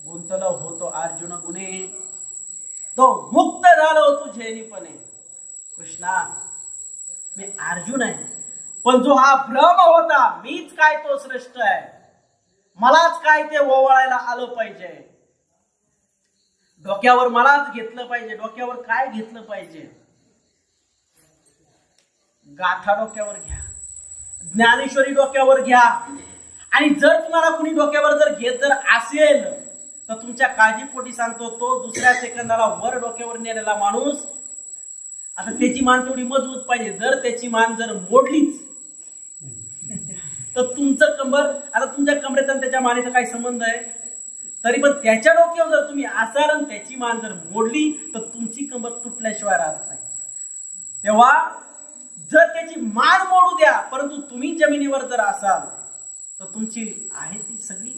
गुंतलो होतो अर्जुन गुणे, तो मुक्त झालो तुझेनिपणे. कृष्णा, मी अर्जुन आहे, पण जो हा भ्रम होता मीच काय तो श्रेष्ठ आहे, मलाच काय ते ओवाळायला आलं पाहिजे, डोक्यावर मलाच घेतलं पाहिजे. डोक्यावर काय घेतलं पाहिजे? गाथा डोक्यावर घ्या, ज्ञानेश्वरी डोक्यावर घ्या. आणि जर तुम्हाला कुणी डोक्यावर जर घेत जर असेल तर तुमच्या काळजीपोटी सांगतो, तो दुसऱ्या सेकंदाला वर डोक्यावर नेलेला माणूस, आता त्याची मान तेवढी मजबूत पाहिजे. जर त्याची मान जर मोडलीच तर तुमचं कंबर, आता तुमच्या कमरेचा त्याच्या मानेचा काही संबंध आहे? तरी पण त्याच्या डोक्यावर जर तुम्ही असाल आणि त्याची मान जर मोडली तर तुमची कंबर तुटल्याशिवाय राहत नाही. तेव्हा जर त्याची मान मोडू द्या, परंतु तुम्ही जमिनीवर जर असाल तर तुमची आहे ती सगळी